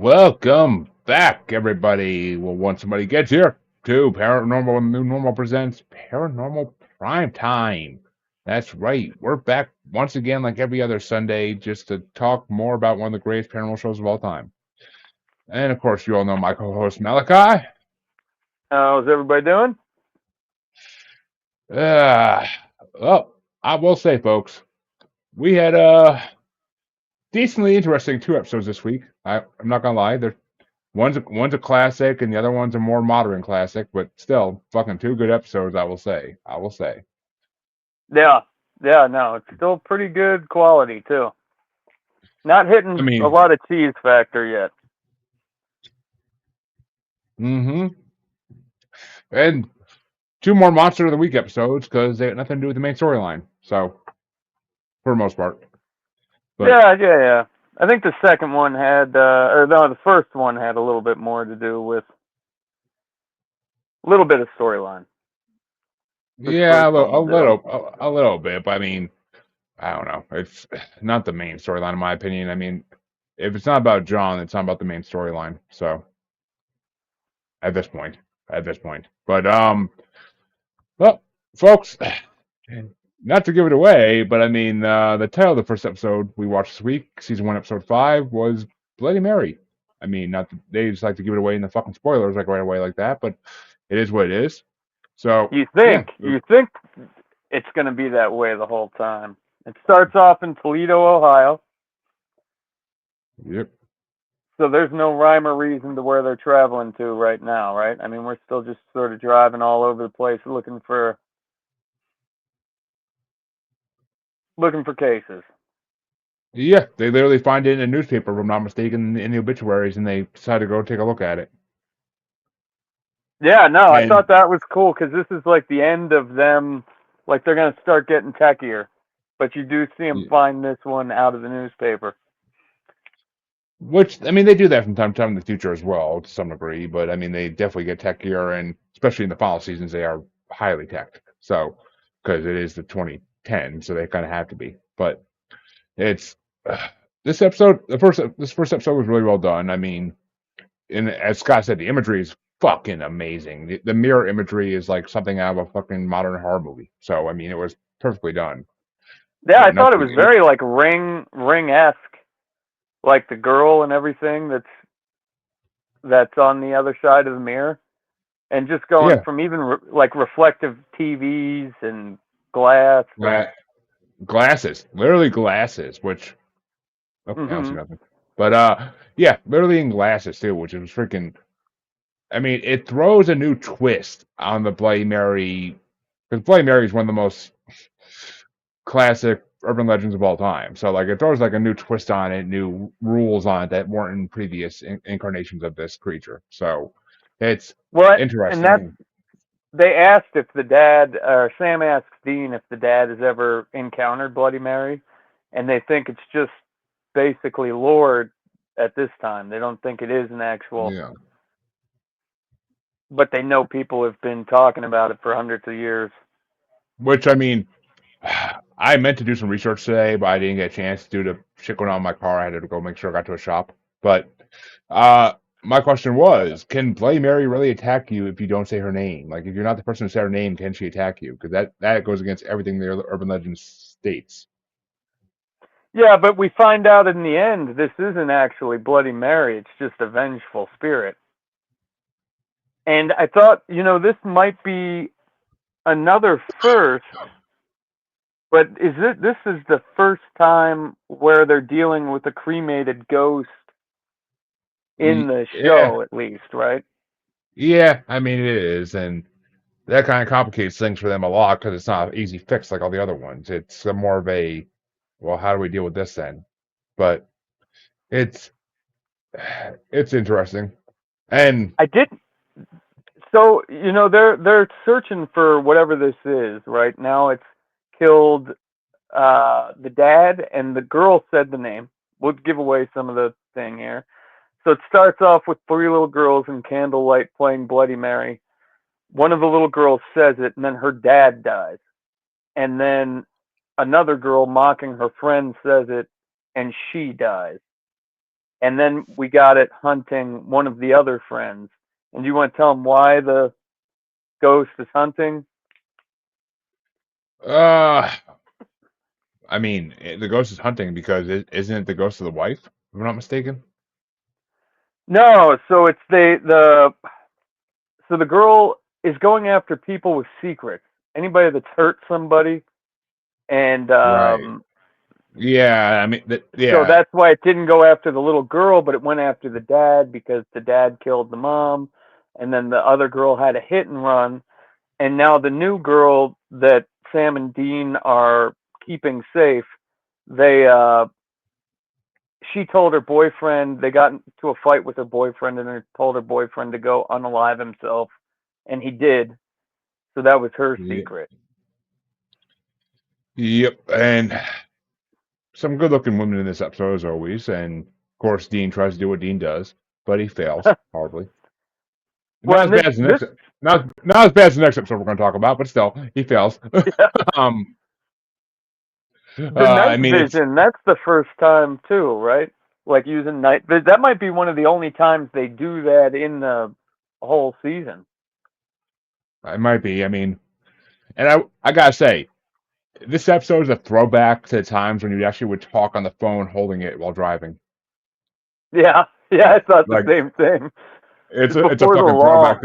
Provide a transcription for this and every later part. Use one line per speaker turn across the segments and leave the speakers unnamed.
Welcome back, everybody. Well, once somebody gets here to Paranormal New Normal presents Paranormal Primetime. That's right. We're back once again, like every other Sunday, just to talk more about one of the greatest paranormal shows of all time. And of course, you all know my co-host Malachi.
How's everybody doing?
Uh, well, I will say, folks, we had decently interesting two episodes this week. I'm not gonna lie. One's a classic, and the other one's a more modern classic, but still, fucking two good episodes. I will say. I will say.
Yeah, yeah, no, it's still pretty good quality too. Not
I
hitting a
mean,
lot of cheese factor yet.
mm-hmm. And two more Monster of the Week episodes because they had nothing to do with the main storyline. So, for the most part, but
Yeah, yeah, yeah. I think the second one had, or no, the first one had a little bit more to do with a little bit of storyline. This
yeah,
first one
a
will do.
little, a little bit. But I mean, I don't know. It's not the main storyline, in my opinion. I mean, if it's not about John, it's not about the main storyline. So, at this point, but well, folks, not to give it away, but I mean, the title of the first episode we watched this week, season one, episode 5, was Bloody Mary. I mean, not that they just like to give it away in the fucking spoilers like right away like that, but it is what it is. So
You
yeah,
think, you think it's going to be that way the whole time. It starts off in Toledo, Ohio,
yep,
so there's no rhyme or reason to where they're traveling to right now, right? I mean, we're still just sort of driving all over the place looking for cases.
yeah. They literally find it in a newspaper, if I'm not mistaken, in the obituaries, and they decide to go take a look at it.
Yeah, no, I
And
thought that was cool because this is like the end of them. Like they're gonna start getting techier, but you do see them find this one out of the newspaper.
which I mean, they do that from time to time in the future as well, to some degree. But I mean, they definitely get techier, and especially in the final seasons, they are highly tech. So because it is the 2010, so they kind of have to be. But it's this episode, this first episode was really well done. I mean, and as Scott said, the imagery is fucking amazing. The mirror imagery is like something out of a fucking modern horror movie. So I mean, it was perfectly done.
Yeah, I
Not
thought it
to,
was very like ring esque, like the girl and everything that's on the other side of the mirror, and just going
yeah,
from even like reflective TVs and glass and.
gla- glasses, literally glasses, which okay, I don't see
Hmm.
nothing. But yeah, literally in glasses too, which is freaking. I mean, it throws a new twist on the Bloody Mary because Bloody Mary is one of the most classic urban legends of all time. So like, it throws like a new twist on it, new rules on it that weren't in previous incarnations of this creature. So it's
What? And that's
interesting.
they asked if the dad, or Sam asks Dean if the dad has ever encountered Bloody Mary, and they think it's just basically lore at this time. They don't think it is an actual,
Yeah.
but they know people have been talking about it for hundreds of years.
Which I mean, I meant to do some research today, but I didn't get a chance due to shit going on in my car. I had to go make sure I got to a shop. But uh, my question was, can Bloody Mary really attack you if you don't say her name? Like, if you're not the person to say her name, can she attack you? Because that goes against everything the urban legend states.
Yeah, but we find out in the end this isn't actually Bloody Mary. It's just a vengeful spirit. And I thought, this might be another first. But this is the first time where they're dealing with a cremated ghost in the
Yeah,
show, at least, right?
yeah. I mean, it is, and that kind of complicates things for them a lot because it's not an easy fix like all the other ones. It's a more of a, well, how do we deal with this then? But it's it's interesting. And
I did. So they're searching for whatever this is. Right now, it's killed the dad, and the girl said the name. We'll give away some of the thing here. So it starts off with three little girls in candlelight playing Bloody Mary. One of the little girls says it, and then her dad dies. And then another girl mocking her friend says it, and she dies. and then we got it hunting one of the other friends. And you want to tell them why the ghost is hunting?
Uh, I mean, the ghost is hunting because isn't it the ghost of the wife? If I'm not mistaken.
No, so it's the girl is going after people with secrets. Anybody that's hurt somebody, and
Right. Yeah. I mean,
so
yeah.
that's why it didn't go after the little girl, but it went after the dad because the dad killed the mom, and then the other girl had a hit and run, and now the new girl that Sam and Dean are keeping safe, they she told her boyfriend they got into a fight with her boyfriend and told her boyfriend to go unalive himself, and he did. So that was her
Yep.
secret.
Yep. And some good-looking women in this episode as always, and of course Dean tries to do what Dean does, but he fails horribly.
Well,
Not as
and this
bad as the
this
next, not as bad as the next episode we're going to talk about, but still, he fails.
yeah,
um,
the
I
night
mean, it's
vision. That's the first time too, right? Like using night. That might be one of the only times they do that in the whole season.
it might be. I mean, and I gotta say, this episode is a throwback to the times when you actually would talk on the phone holding it while driving.
Yeah, yeah,
Like,
I thought the
like
same thing.
it's
It's
a
before the
fucking
law.
throwback.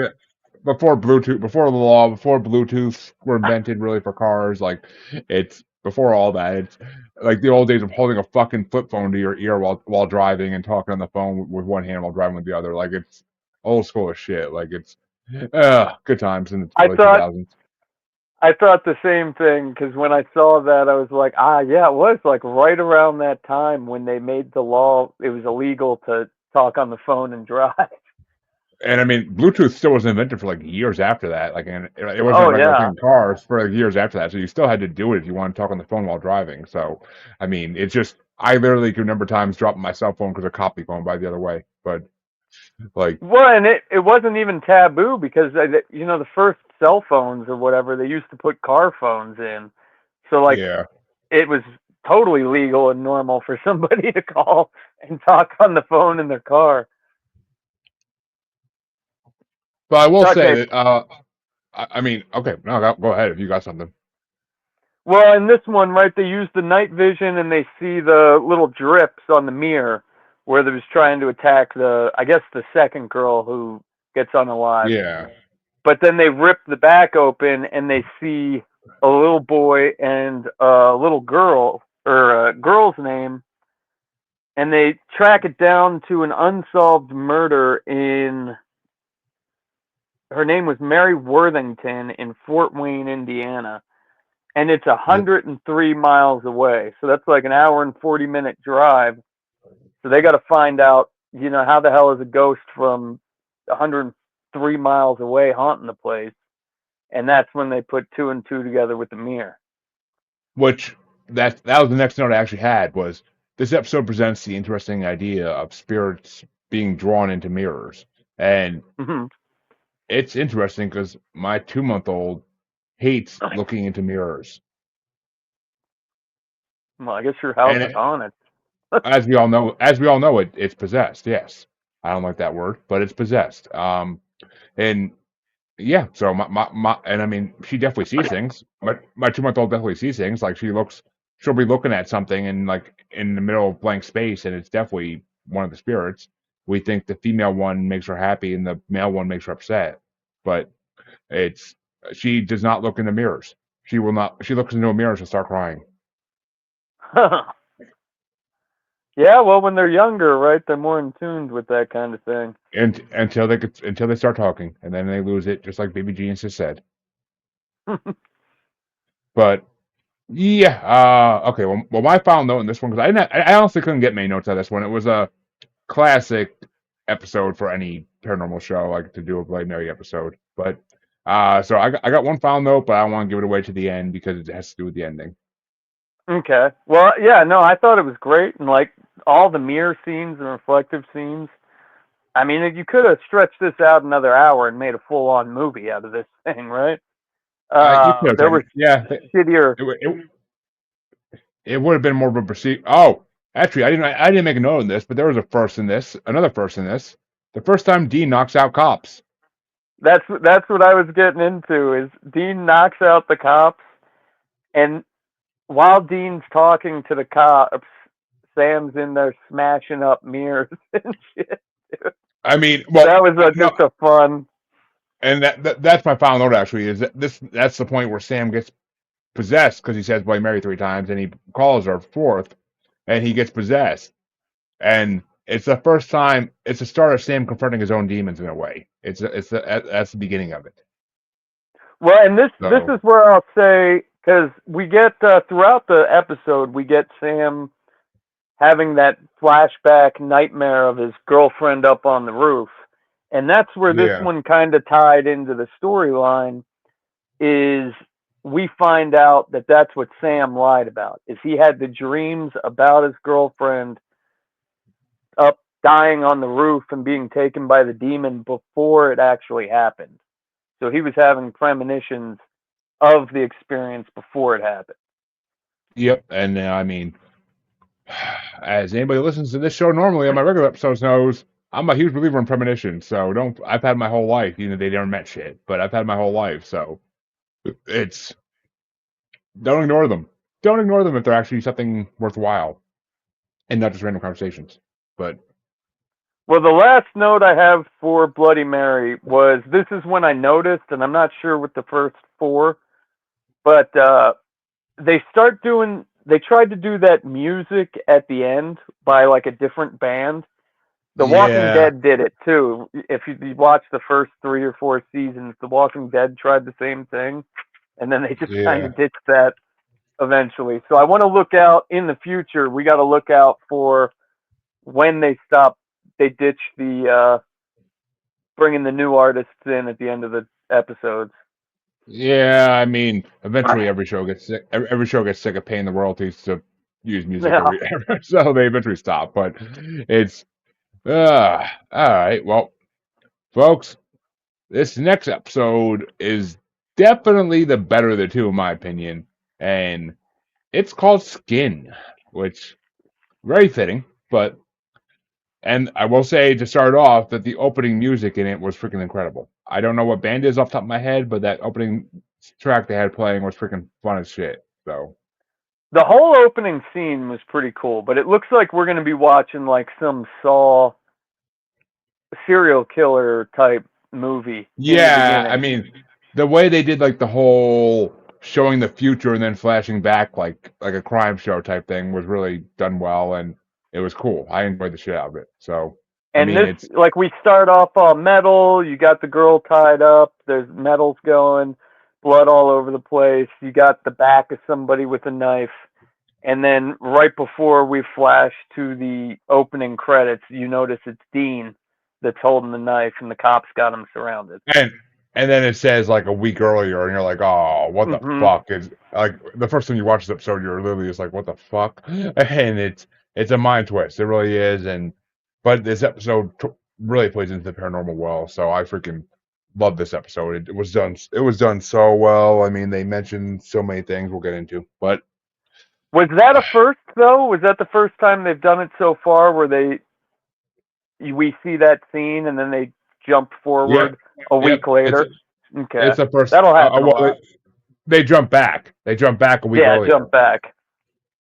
Before Bluetooth, before the law, before Bluetooth were invented really for cars, like it's before all that. It's like the old days of holding a fucking flip phone to your ear while driving and talking on the phone with one hand while driving with the other. Like it's old school as shit. Like it's good times in the
I
early
thought
2000s.
I thought the same thing because when I saw that, I was like, ah, yeah, it was like right around that time when they made the law. It was illegal to talk on the phone and drive.
And I mean, Bluetooth still wasn't invented for like years after that. Like, and it wasn't a
Oh
regular thing
yeah.
in cars for like years after that. So you still had to do it if you wanted to talk on the phone while driving. So, I mean, it's just I literally can remember times dropping my cell phone because a cop be going by the other way. But like,
Well, and it wasn't even taboo because the first cell phones or whatever they used to put car phones in, so like
yeah.
it was totally legal and normal for somebody to call and talk on the phone in their car.
But I will say
Okay,
that I mean, okay, no, go ahead if you got something.
well, in this one, right, they use the night vision and they see the little drips on the mirror where they was trying to attack I guess, the second girl who gets unalive.
Yeah.
But then they rip the back open and they see a little boy and a little girl, or a girl's name, and they track it down to an unsolved murder in. Her name was Mary Worthington in Fort Wayne, Indiana, and it's
Yep.
103 miles away. So that's like an hour and 40-minute drive. So they got to find out, how the hell is a ghost from 103 miles away haunting the place? And that's when they put two and two together with the mirror.
Which that was the next note I actually had was this episode presents the interesting idea of spirits being drawn into mirrors. And
Mhm.
it's interesting because my 2-month-old hates looking into mirrors.
Well, I guess your house
And
is haunted.
as we all know, it's possessed. Yes, I don't like that word, but it's possessed. And yeah, so and I mean, she definitely sees things. But my 2-month-old definitely sees things. Like she'll be looking at something and like in the middle of blank space, and it's definitely one of the spirits. We think the female one makes her happy and the male one makes her upset, but it's she does not look into mirrors. She will not. She looks into a mirror and start crying.
Yeah, well, when they're younger, right, they're more in tune with that kind of thing.
And until they start talking, and then they lose it, just like Baby Genius has said. But yeah, okay. Well, my final note in this one because I honestly couldn't get many notes out of this one. It was a classic episode for any paranormal show, like to do a Bloody Mary episode. But so I got one final note, but I don't want to give it away to the end because it has to do with the ending.
Okay. Well, yeah, no, I thought it was great, and like all the mirror scenes and reflective scenes. I mean, you could have stretched this out another hour and made a full-on movie out of this thing, right?
You could have
There were
yeah,
shittier.
it would have been more of a proceed. Oh. Actually, I didn't make a note of this, but there was a first in this, another first in this. The first time Dean knocks out cops.
That's what I was getting into. Is Dean knocks out the cops, and while Dean's talking to the cops, Sam's in there smashing up mirrors and shit.
I mean, well,
That was
no,
just a fun.
and that's my final note. Actually, is that that's the point where Sam gets possessed because he says Bloody Mary 3 times, and he calls her fourth, and he gets possessed. And it's the first time. It's the start of Sam confronting his own demons in a way. That's the beginning of it.
Well, and this
So
is where I'll say, because we get throughout the episode, we get Sam having that flashback nightmare of his girlfriend up on the roof, and that's where this
yeah,
one kind of tied into the storyline. Is we find out that that's what Sam lied about. Is he had the dreams about his girlfriend up dying on the roof and being taken by the demon before it actually happened. So he was having premonitions of the experience before it happened.
yep. And I mean, as anybody who listens to this show normally on my regular episodes knows, I'm a huge believer in premonition. So don't. I've had my whole life. You know, they never met shit, but I've had my whole life. So it's don't ignore them. Don't ignore them if they're actually something worthwhile and not just random conversations. But
Well, the last note I have for Bloody Mary was this is when I noticed, and I'm not sure with the first four, but they tried to do that music at the end by like a different band. The Walking
yeah,
Dead did it too. If you watch the first 3 or 4 seasons, The Walking Dead tried the same thing, and then they just kind
yeah,
of ditched that eventually. So I want to look out in the future. We got to look out for when they stop. They ditch the bringing the new artists in at the end of the episodes.
yeah. I mean, eventually every show gets sick. Every show gets sick of paying the royalties to use music
Yeah.
every, so they eventually stop. But it's all right. Well, folks, this next episode is definitely the better of the two, in my opinion, and it's called Skin, which very fitting. But and I will say to start off that the opening music in it was freaking incredible. I don't know what band it is off the top of my head, but that opening track they had playing was freaking fun as shit. So
The whole opening scene was pretty cool, but it looks like we're going to be watching like some Saw serial killer type movie in the
yeah, I
beginning.
mean the way they did like the whole showing the future and then flashing back like a crime show type thing was really done well and it was cool. I enjoyed the shit out of it. So I
And
mean
this,
it's
like, we start off all metal. You got the girl tied up. There's metals going, blood all over the place. You got the back of somebody with a knife. And then right before we flash to the opening credits, you notice it's Dean that's holding the knife, and the cops got him surrounded.
and and then it says like a week earlier, and you're like, oh, what the
Hmm.
fuck is like the first time you watch this episode, you're literally just like, what the fuck, and it's a mind twist, it really is, and but this episode really plays into the paranormal well, so I freaking love this episode. It was done so well. I mean, they mentioned so many things we'll get into, but
Was that a first, though? Was that the first time they've done it so far where we see that scene and then they jump
yeah,
forward a
yep,
week later? Okay.
it's the first.
That'll happen a
Well,
lot.
they jump back. They jump back a week
Yeah,
earlier.
jump back.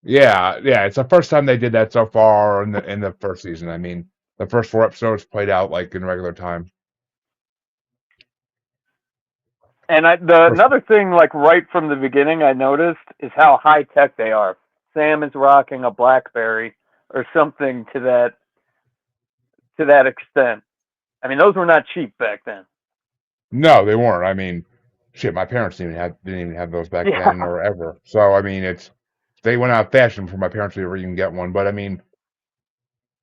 Yeah, yeah, it's the first time they did that so far in the first season. I mean, the first 4 episodes played out like in regular time.
And
First,
another thing, like right from the beginning, I noticed is how high tech they are. Sam is rocking a BlackBerry or something to that extent. I mean, those were not cheap back then.
no, they weren't. I mean, shit, my parents didn't even have those back
Yeah.
then or ever. So I mean, it's they went out of fashion for my parents to ever even get one. But I mean,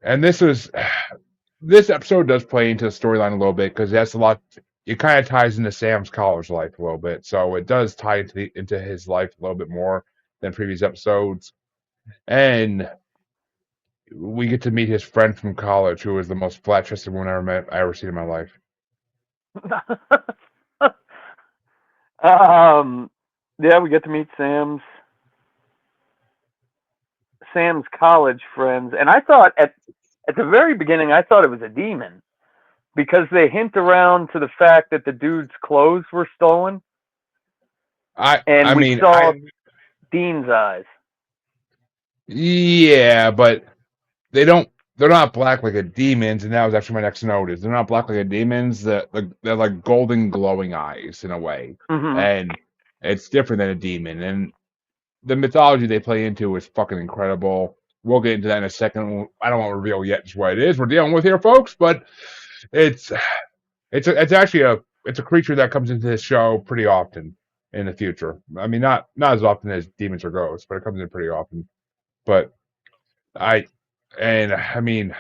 and this episode does play into the storyline a little bit because that's a lot. It kind of ties into Sam's college life a little bit, so it does tie into his life a little bit more than previous episodes. And we get to meet his friend from college, who is the most flat-chested woman I ever seen in my life.
um, yeah, we get to meet Sam's Sam's college friends, and I thought at the very beginning I thought it was a demon because they hint around to the fact that the dude's clothes were stolen, and
I
we
mean,
saw Dean's eyes.
yeah, but they don't. They're not black like a demon's, and that was actually my next note. Is they're not black like a demon's. They're like golden glowing eyes in a way,
Hmm.
and it's different than a demon. And the mythology they play into is fucking incredible. We'll get into that in a second. I don't want to reveal yet just what it is we're dealing with here, folks. But it's it's actually a creature that comes into this show pretty often in the future. I mean, not as often as demons or ghosts, but it comes in pretty often. But I I mean,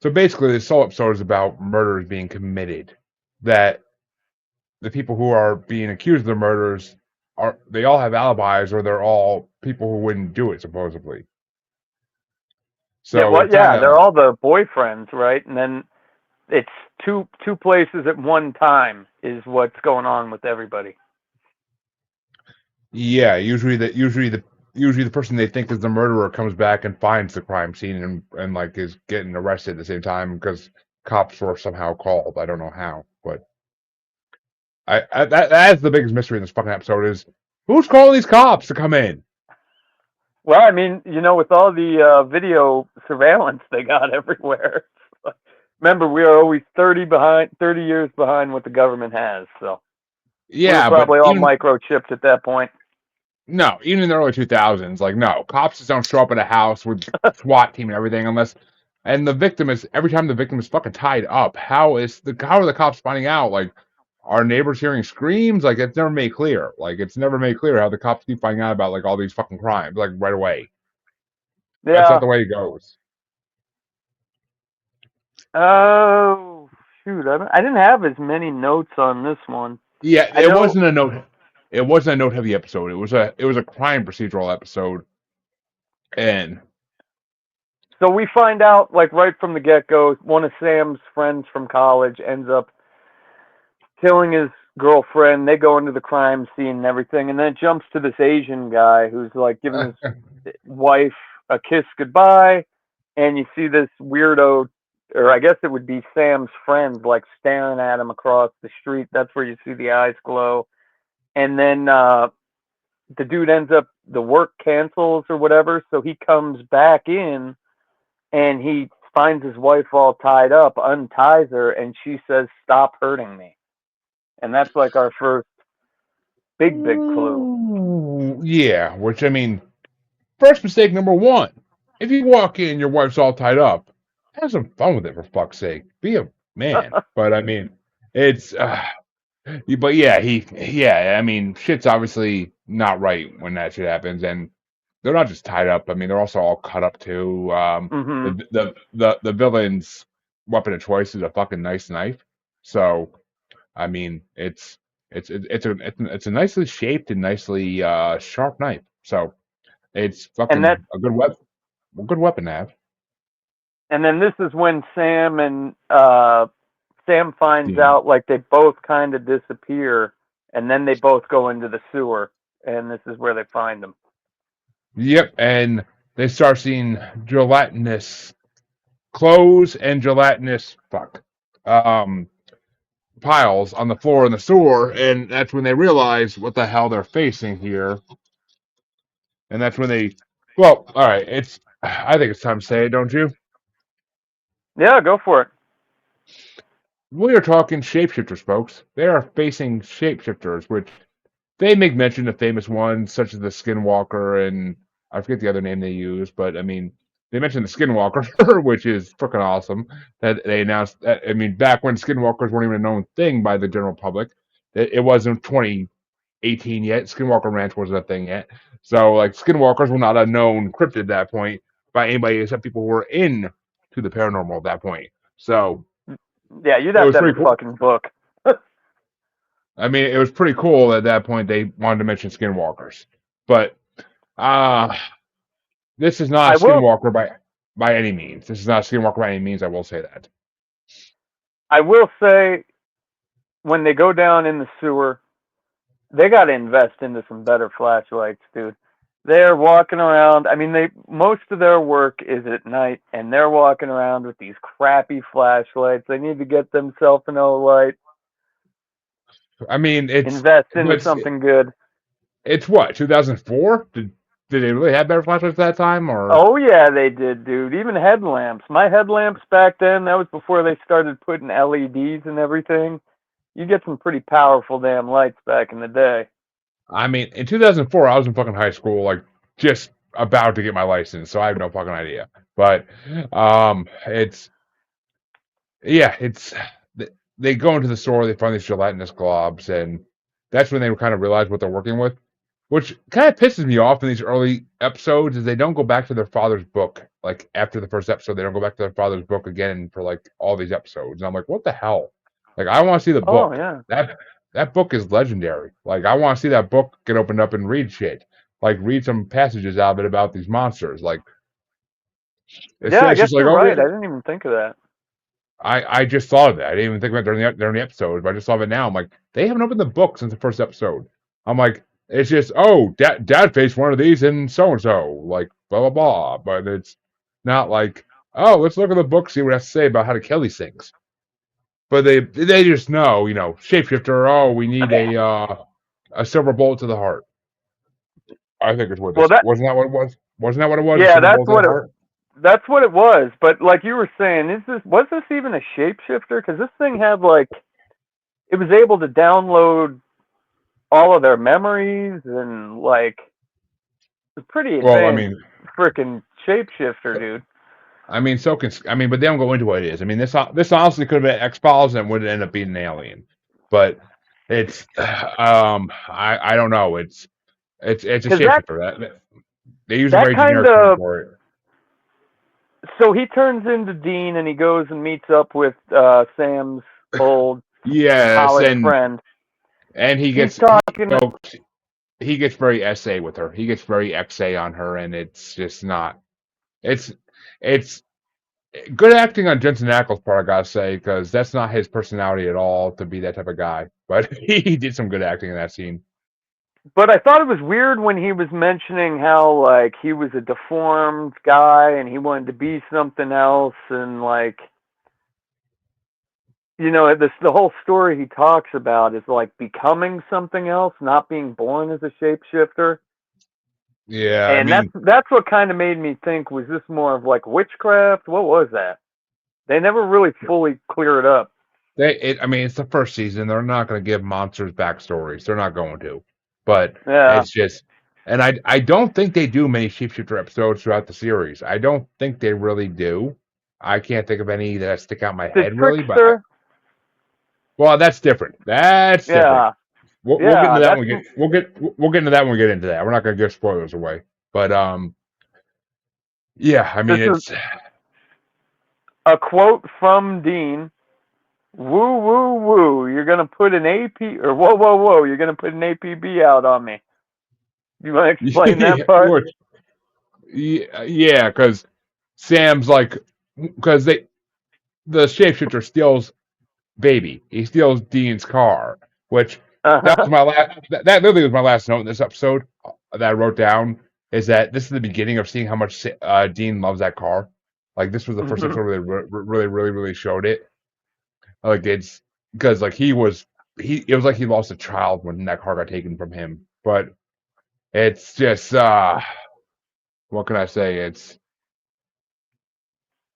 so basically, this whole episode is about murders being committed. That the people who are being accused of the murders are they all have alibis, or they're all people who wouldn't do it supposedly.
Yeah,
So
well,
it kind
yeah, they're
of
all the boyfriends, right? And then it's two places at one time is what's going on with everybody.
yeah. Usually the person they think is the murderer comes back and finds the crime scene and like is getting arrested at the same time because cops were somehow called. I don't know how, but that's the biggest mystery in this fucking episode is who's calling these cops to come in.
Well, I mean, with all the video surveillance they got everywhere. Remember, we are always 30 years behind what the government has. So we were
Yeah, but
probably all
even
microchipped at that point.
no, even in the early 2000s, like no, cops just don't show up at a house with SWAT team and everything unless. And the victim is every time the victim is fucking tied up. How are the cops finding out? Like, are neighbors hearing screams? Like, it's never made clear. Like, it's never made clear how the cops keep finding out about like all these fucking crimes like right away. That's not
Yeah.
the way it goes.
Oh, shoot. I didn't have as many notes on this one.
Yeah,
I know.
It wasn't a note heavy episode. It was a crime procedural episode, and
So we find out, like, right from the get go, one of Sam's friends from college ends up killing his girlfriend. They go into the crime scene and everything, and then it jumps to this Asian guy who's like giving his wife a kiss goodbye, and you see this weirdo, or I guess it would be Sam's friend, like staring at him across the street. That's where you see the eyes glow, and then the dude ends up the work cancels or whatever, so he comes back in and he finds his wife all tied up, unties her, and she says, "Stop hurting me." And that's like our first big clue.
yeah, which I mean, first mistake number one. If you walk in, your wife's all tied up. Have some fun with it, for fuck's sake. Be a man. But I mean, it's. But yeah, I mean, shit's obviously not right when that shit happens, and they're not just tied up. I mean, they're also all cut up too.
Hmm.
The villain's weapon of choice is a fucking nice knife. So I mean, it's a nicely shaped and nicely sharp knife. So it's
And that,
fucking a good weapon to have.
and then this is when Sam and Sam finds
Yeah.
out like they both kind of disappear, and then they both go into the sewer, and this is where they find them.
Yep, and they start seeing gelatinous clothes and gelatinous um piles on the floor in the sewer, and that's when they realize what the hell they're facing here. And that's when they well, all right, it's I think it's time to say it, don't you?
Yeah, go for it.
We are talking shapeshifters, folks. They are facing shapeshifters, which they make mention of famous ones such as the Skinwalker and I forget the other name they use, but I mean they mentioned the Skinwalker, which is freaking awesome. That they announced. That, I mean, back when Skinwalkers weren't even a known thing by the general public, it wasn't 2018 yet. Skinwalker Ranch wasn't a thing yet. So like Skinwalkers were not a known cryptid at that point by anybody except people who were in to the paranormal at that point. So
Yeah, you'd
it
have
was
to have
pretty
a
cool.
fucking book.
I mean, it was pretty cool at that point they wanted to mention skinwalkers. But uh this is not
I
a
will
skinwalker by any means. This is not a skinwalker by any means, I will say that.
I will say when they go down in the sewer, they got to invest into some better flashlights, dude. They're walking around. I mean, they most of their work is at night, and they're walking around with these crappy flashlights. They need to get themselves an O light,
I mean,
invest into
but
something good.
it's what 2004. Did they really have better flashlights at that time, or?
Oh yeah, they did, dude. Even headlamps. My headlamps back then, that was before they started putting LEDs and everything. You get some pretty powerful damn lights back in the day.
I mean, in 2004, I was in fucking high school, like just about to get my license, so I have no fucking idea. But it's yeah, they go into the store, they find these gelatinous globs, and that's when they kind of realize what they're working with. Which kind of pisses me off in these early episodes is they don't go back to their father's book. Like after the first episode, they don't go back to their father's book again for like all these episodes. And I'm like, what the hell? Like I want to see the
Oh
book.
yeah.
That book is legendary. Like I want to see that book get opened up and read shit. Like read some passages out of it about these monsters. Like
Yeah,
instead
I
it's
guess
just like,
you're
oh
right.
yeah.
I didn't even think of that.
I just thought of that. I didn't even think about it during the episode, but I just thought of it now. I'm like, they haven't opened the book since the first episode. I'm like, it's just, oh, dad faced one of these in so and so, like blah blah blah. But it's not like, oh, let's look at the book, see what it has to say about how to kill these things. But they just know, shapeshifter. Oh, we need a silver bullet to the heart. I think it's what
Well,
this
that
wasn't that what it was. Wasn't that what it was? A
yeah,
silver bullet to the heart.
that's what it was. But like you were saying, was this even a shapeshifter? Because this thing had like it was able to download all of their memories and like it's pretty
Well, I
advanced
mean,
freaking shapeshifter, dude.
but they don't go into what it is. I mean, this honestly could have been X Files and would end up being an alien, but it's I don't know. It's a
Because
shapeshifter. They use a
that
very
kind
generic term
of
for it.
so he turns into Dean and he goes and meets up with Sam's old
Yes,
college friend.
and
He's talking.
oh, he gets very SA with her. He gets very XA on her, and it's just not. It's it's good acting on Jensen Ackles' part, I gotta say, because that's not his personality at all to be that type of guy. But he did some good acting in that scene.
But I thought it was weird when he was mentioning how like he was a deformed guy and he wanted to be something else and like this the whole story he talks about is like becoming something else, not being born as a shapeshifter.
Yeah, I
And
mean,
that's what kind of made me think, was this more of like witchcraft? What was that? They never really fully clear it up.
I mean, it's the first season. They're not going to give monsters backstories. They're not going to. But
Yeah.
it's just, and I don't think they do many shapeshifter episodes throughout the series. I don't think they really do. I can't think of any that stick out in my
The
head really.
trickster?
Well, that's different. That's different.
Yeah.
We'll get into
Yeah,
that when
that's
we'll get into that when we get into that. We're not going to give spoilers away. But yeah. I
this
mean,
is
it's
a quote from Dean. Woo woo woo! You're gonna put an AP or whoa whoa whoa! You're gonna put an APB out on me. You want to explain that
yeah,
part?
yeah, because Sam's like, because the shapeshifter steals baby. He steals Dean's car, which that
Uh-huh.
was my last. That literally was my last note in this episode that I wrote down. Is that this is the beginning of seeing how much Dean loves that car? Like this was the first episode where they really showed it. Like it's because like it was like he lost a child when that car got taken from him. But it's just what can I say? It's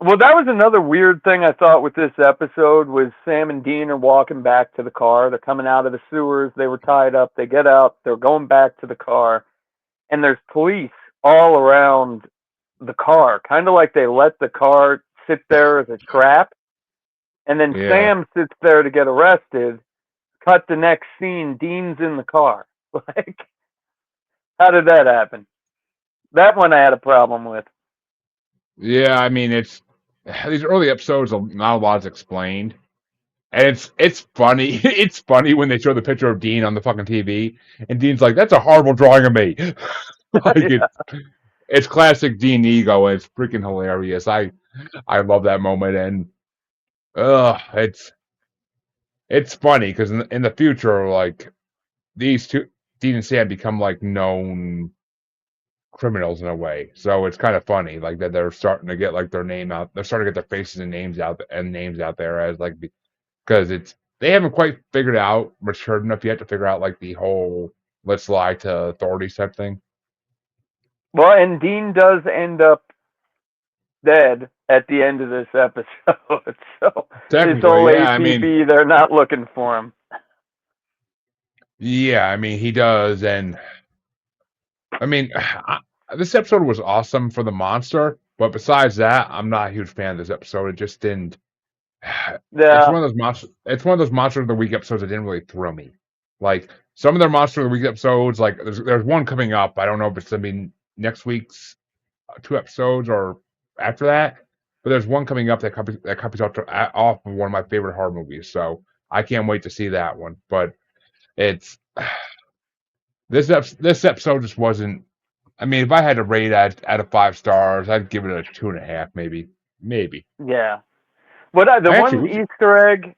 Well, that was another weird thing I thought with this episode was Sam and Dean are walking back to the car. They're coming out of the sewers. They were tied up. They get out. They're going back to the car, and there's police all around the car, kind of like they let the car sit there as a trap. And then
yeah.
Sam sits there to get arrested. Cut the next scene. Dean's in the car. Like, how did that happen? That one I had a problem with.
Yeah, I mean it's these early episodes. Not a lot is explained, and it's funny. It's funny when they show the picture of Dean on the fucking TV, and Dean's like, "That's a horrible drawing of me." Like
Yeah.
it's classic Dean ego. And it's freaking hilarious. I love that moment, and it's funny because in the future, like these two, Dean and Sam become like known. criminals in a way. So it's kind of funny, like that they're starting to get like their name out. They're starting to get their faces and names out there as like because it's they haven't quite figured out matured enough yet to figure out like the whole let's lie to authorities type thing.
Well, and Dean does end up dead at the end of this episode. So this
Technically,
whole
yeah. I mean,
APB, they're not looking for him.
yeah. I mean, he does, and I mean, this episode was awesome for the monster, but besides that, I'm not a huge fan of this episode. It just didn't. It's
Yeah,
one of those monster. It's one of those monster of the week episodes that didn't really thrill me. Like some of their monster of the week episodes, like there's one coming up. I don't know if it's gonna be next week's 2 episodes or after that, but there's one coming up that copies off of one of my favorite horror movies. So I can't wait to see that one. But it's this episode just wasn't. I mean, if I had to rate out of 5 stars, I'd give it a 2.5, maybe, maybe.
yeah. But
I actually was.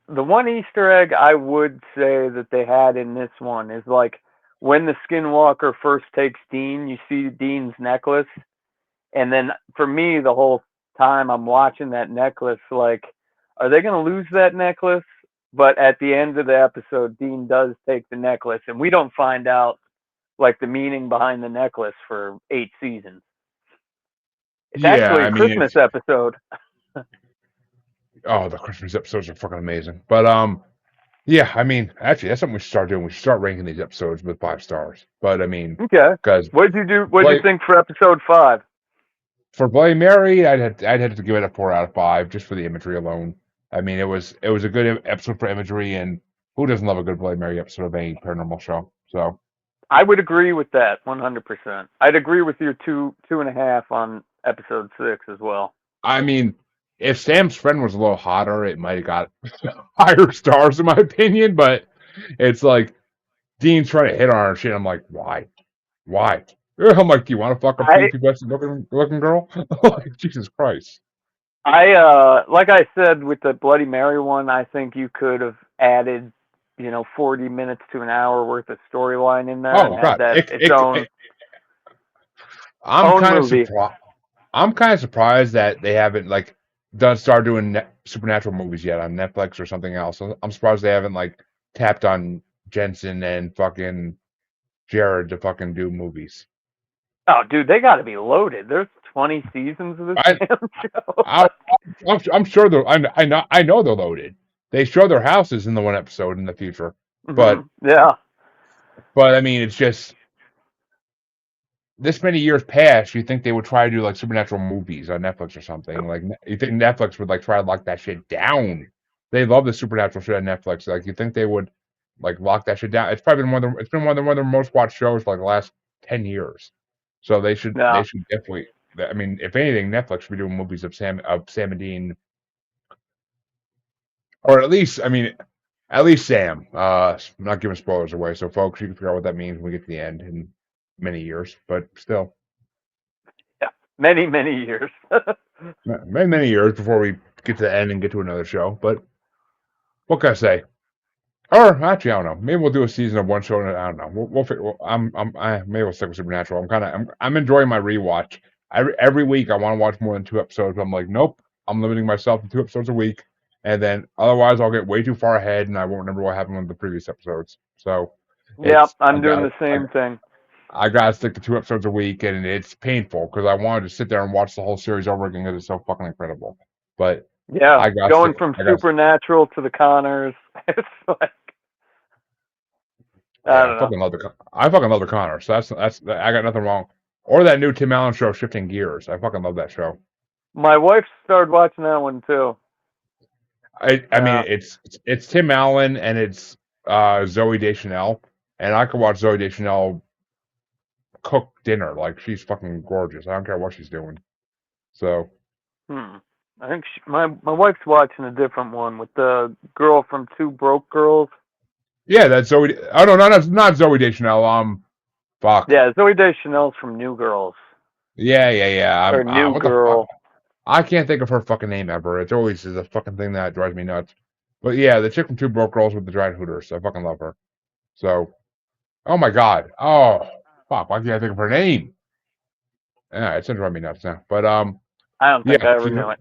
The one Easter egg I would say that they had in this one is like when the Skinwalker first takes Dean, you see Dean's necklace, and then for me, the whole time I'm watching that necklace, like, are they going to lose that necklace? But at the end of the episode, Dean does take the necklace, and we don't find out like the meaning behind the necklace for 8 seasons. It's
Yeah,
actually a
I mean,
Christmas episode.
the Christmas episodes are fucking amazing. But yeah, I mean, actually, that's something we should start doing. We should start ranking these episodes with 5 stars. But I mean,
Okay.
because
What did you do? What did you think for episode 5?
for Bloody Mary, I'd have to give it a 4 out of 5 just for the imagery alone. I mean, it was a good episode for imagery, and who doesn't love a good Bloody Mary episode of any paranormal show? So
I would agree with that 100%. I'd agree with your 2.5 on episode 6 as well.
I mean, if Sam's friend was a little hotter, it might have got higher stars in my opinion. But it's like Dean's trying to hit on her and shit. I'm like, why? Why? I'm like, do you want to fuck a
I
prepubescent looking girl? Like, Jesus Christ.
like I said with the Bloody Mary one, I think you could have added, 40 minutes to an hour worth of storyline in there and
Oh
had
God,
that its own
I'm
own
kind of
movie.
surprised. I'm kind of surprised that they haven't like done start doing supernatural movies yet on Netflix or something else. I'm surprised they haven't like tapped on Jensen and fucking Jared to fucking do movies.
Oh, dude, they got to be loaded. There's 20 seasons of this
I,
damn show.
I'm sure they're. I know they're loaded. They show their houses in the one episode in the future, but
Yeah.
I mean, it's just this many years past. You think they would try to do like supernatural movies on Netflix or something? Like you think Netflix would like try to lock that shit down? They love the supernatural shit on Netflix. Like you think they would like lock that shit down? It's probably been it's been one of their most watched shows for like the last 10 years. So
Yeah.
they should definitely. I mean, if anything, Netflix should be doing movies of Sam and Dean, or at least Sam. I'm not giving spoilers away, so folks, you can figure out what that means when we get to the end in many years. But still,
Yeah. Many, many years.
many years before we get to the end and get to another show. But what can I say? Or actually, I don't know. Maybe we'll do a season of one show. I don't know. We'll figure. Maybe we'll stick with Supernatural. I'm enjoying my rewatch. Every week I want to watch more than 2 episodes. But I'm like, nope. I'm limiting myself to 2 episodes a week, and then otherwise I'll get way too far ahead and I won't remember what happened with the previous episodes. So
Yeah,
it's
I'm doing the same thing.
I gotta stick to 2 episodes a week, and it's painful because I wanted to sit there and watch the whole series over again because it's so fucking incredible. But
Yeah,
I got
going
to.
from
I got.
Supernatural to the Connors. It's like, I
Yeah,
don't know.
I fucking love the Connor. So that's I got nothing wrong. Or that new Tim Allen show, Shifting Gears. I fucking love that show.
My wife started watching that one too.
I mean it's Tim Allen and it's Zoe Deschanel, and I could watch Zoe Deschanel cook dinner. Like she's fucking gorgeous. I don't care what she's doing. So
I think my wife's watching a different one with the girl from Two Broke Girls.
yeah, that's Zoe. Oh no, not Zoe Deschanel. Fuck.
Yeah, Zoe Deschanel's from New Girls
Yeah.
or New
What the fuck?
Girl.
I can't think of her fucking name ever. It's always is a fucking thing that drives me nuts. But yeah, the chick from Two Broke Girls with the giant hooters. I fucking love her. So, oh my god. Oh. Fuck, why can't I think of her name? Yeah, it's driving me nuts now. But
I don't think
yeah,
I ever knew it.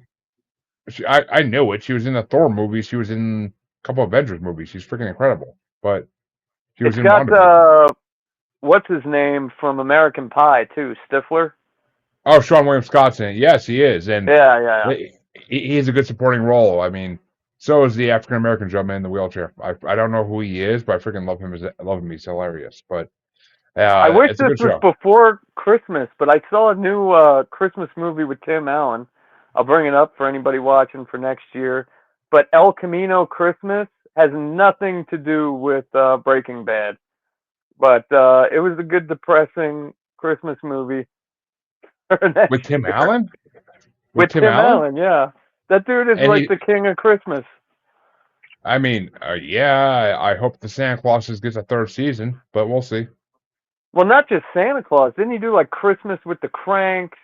I knew it. She was in the Thor movie. She was in a couple of Avengers movies. She's freaking incredible. But she
It's
was in
got
WandaVision.
what's his name from American Pie too, Stifler.
Oh, Sean William Scott's in it. Yes, he is, and
Yeah, yeah,
he's a good supporting role. I mean, so is the African American gentleman in the wheelchair. I don't know who he is, but I freaking love him. I love him. He's hilarious. But
I wish
it's a
this
good
was
show.
before Christmas, but I saw a new Christmas movie with Tim Allen. I'll bring it up for anybody watching for next year. But El Camino Christmas has nothing to do with Breaking Bad. But it was a good, depressing Christmas movie for next
With Tim
year.
Allen? With
With
Tim
Tim
Allen?
Allen, yeah. That dude is
And
like
he,
the king of Christmas.
I mean, yeah, I hope the Santa Clauses gets a third season, but we'll see.
Well, not just Santa Claus. Didn't he do like Christmas with the Cranks?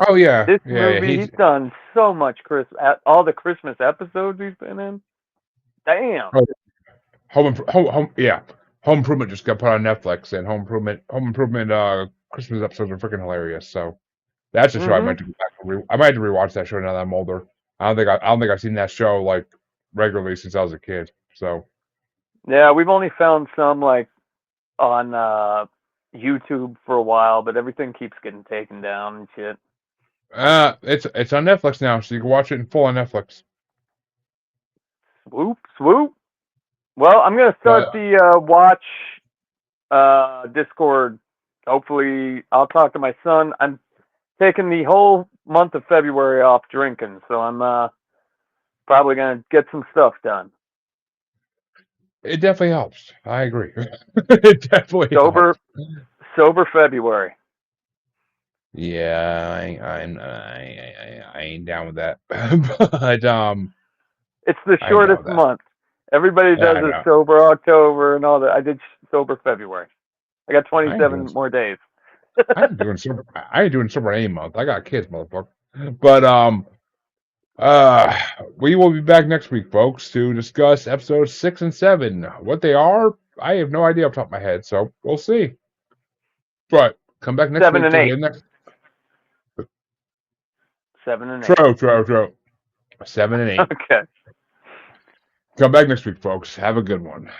Oh yeah,
This
yeah.
movie. He's done so much all the Christmas episodes he's been in. Damn.
Oh, yeah. Home Improvement just got put on Netflix, and Home Improvement, Christmas episodes are freaking hilarious. So that's a show I
Mhm.
might have to go back and I might have to rewatch that show now that I'm older. I don't think I've seen that show like regularly since I was a kid. So
Yeah, we've only found some like on YouTube for a while, but everything keeps getting taken down and shit.
it's on Netflix now, so you can watch it in full on Netflix.
Swoop, swoop. Well, I'm gonna start
But
the watch Discord. Hopefully, I'll talk to my son. I'm taking the whole month of February off drinking, so I'm probably gonna get some stuff done.
it definitely helps. I agree. It definitely
Sober,
helps.
sober February.
Yeah, I ain't down with that. But
It's the
I ain't down
shortest
with that.
month. Everybody
Yeah,
does
I
a
know.
sober October and all that. I did sober February. I got
I ain't doing
27 more days.
I ain't doing sober any month. I got kids, motherfucker. But we will be back next week, folks, to discuss episodes 6 and 7. What they are, I have no idea off the top of my head, so we'll see. But come back next
7
week
and
to
8.
hear the next.
7 and 8.
True. 7 and 8.
Okay.
Come back next week, folks. Have a good one.